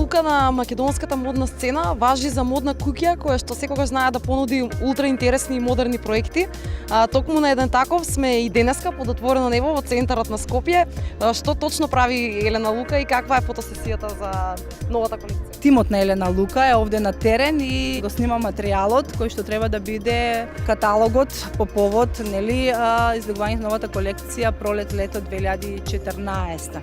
Лука на македонската модна сцена важи за модна куќа која што секогаш знае да понуди ултра интересни и модерни проекти. Токму на еден таков сме и денеска под отворено небо во центарот на Скопје. Што точно прави Елена Лука и каква е фотосесијата за новата колекција? Тимот на Елена Лука е овде на терен и го снима материјалот кој што треба да биде каталогот по повод излегувањето на новата колекција пролет-лето 2014.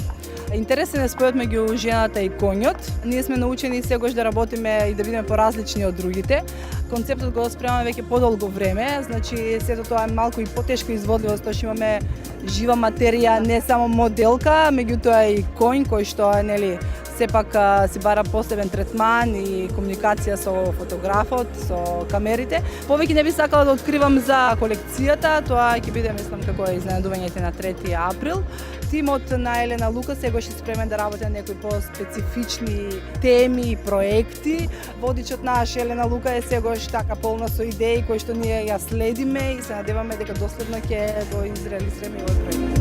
Интересен е спојот меѓу жената и конјот. Ние сме научени сегош да работиме и да бидеме поразлични од другите. Концептот го спремаме веќе подолго време, значи сето тоа е малку и потешко изводливо, затоа што имаме жива материја, не само моделка, меѓутоа и конј кој што сепак си бара посебен третман и комуникација со фотографот, со камерите. Повеќе не би сакала да откривам за колекцијата, тоа ќе биде, мислам, како изненадувањето на 3 април. Тимот на Елена Лука сегош е спремен да работи на некои по-специфични теми и проекти. Водичот наш Елена Лука е сегош така полна со идеи кои што ние ја следиме и се надеваме дека доследно ќе го изреализираме овој проект.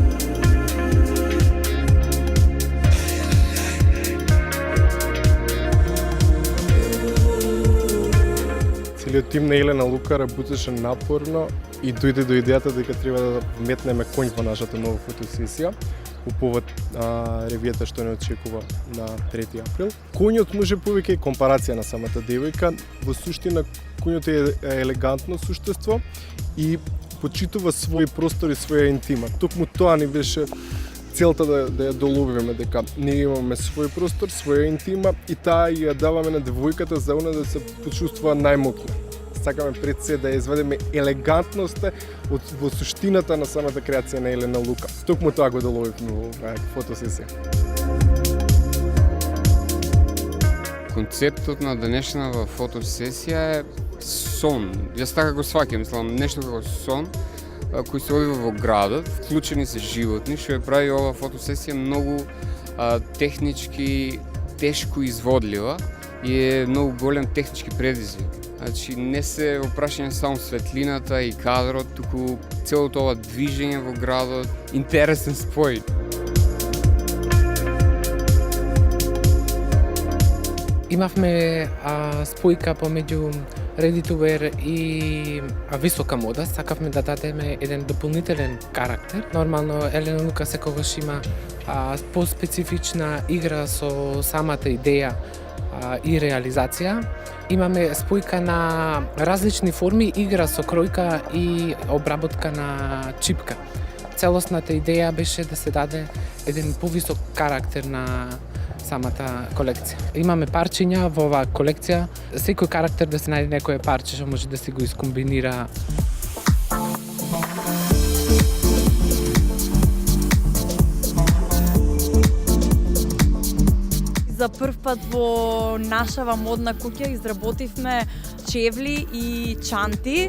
Целиот тим на Елена Лука работеше напорно и дојде до идејата дека треба да метнеме конј во нашата нова фотосесија по повод ревијата што не очекува на 3 април. Конјот може повеќе компарација на самата девојка. Во суштина конјот е елегантно суштество и почитува свој простор и своја интима. Токму тоа ни беше целта да ја доловиме дека ние имаме свој простор, своја интима и таа ја даваме на девојката за она да се почувствува најмокна. Сакаме пред се да ја извадиме елегантноста во суштината на самата креација на Елена Лука. Токму тоа го доловивме во оваа фотосесија. Концептот на денешната фотосесија е сон. Јас така го сваќам, мислам, нешто како сон кој се одива во градот, вклучени се животни, што ја прави ова фотосесија многу технички тешко изводлива и е многу голем технички предизвик. Значи не се опрашање само светлината и кадрот, туку целото ова движење во градот, интересен спој. Имавме спојка помеѓу ready to wear и висока мода. Сакавме да дадеме еден дополнителен карактер. Нормално Елена Лука секогаш има по-специфична игра со самата идеја и реализација. Имаме спојка на различни форми, игра со кројка и обработка на чипка. Целосната идеја беше да се даде еден повисок карактер на самата колекција. Имаме парчиња во оваа колекција. Секој карактер да се најде некое парче што може да се го искомбинира. За прв пат во нашава модна куќа изработивме чевли и чанти.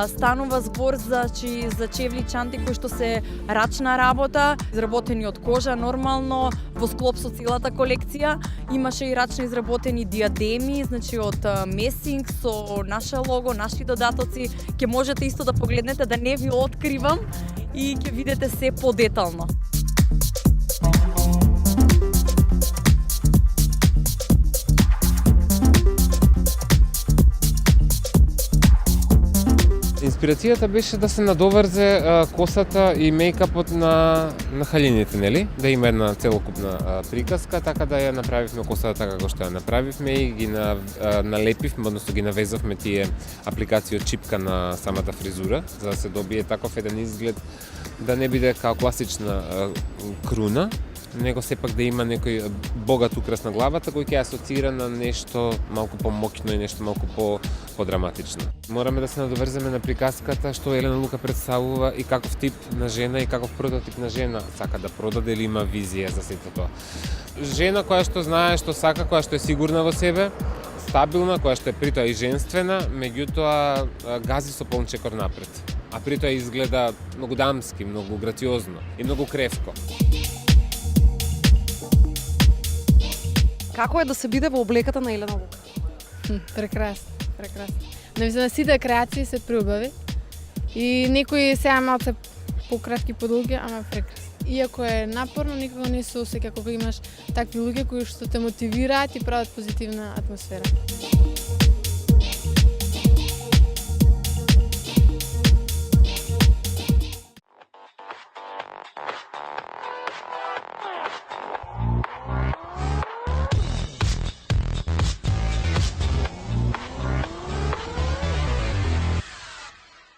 Станува збор за чевли и чанти кои што се рачна работа, изработени од кожа нормално, во склоп со целата колекција. Имаше и рачно изработени диадеми, значи од месинг со наше лого, наши додатоци. Ќе можете исто да погледнете, да не ви откривам и ќе видите се подетално. Инспирацијата беше да се надоврзе косата и мејкапот на халјините, нели? Да има една целокупна приказка, така да ја направивме косата така како што ја направивме и ги налепивме, односно ги навезавме тие апликации од чипка на самата фризура, за да се добие таков еден изглед, да не биде као класична круна, него сепак да има некој богат украс на главата кој ќе асоцира на нешто малку помоќно и нешто малку подраматично. Мораме да се надоврземе на приказката што Елена Лука представува и каков тип на жена и каков прототип на жена сака да продаде или има визија за сето тоа. Жена која што знае што сака, која што е сигурна во себе, стабилна, која што е притоа и женствена, меѓутоа гази со полн чекор напред. А притоа изгледа многу дамски, многу грациозно и многу кревко. Како е да се биде во облеката на Елена Лука? Прекрасно, прекрасно. Навистина сите креации се преубави и некои се малце пократки, подолги, ама прекрасно. иако е напорно, никога не се осеќа кога имаш такви луѓе кои што те мотивираат и прават позитивна атмосфера.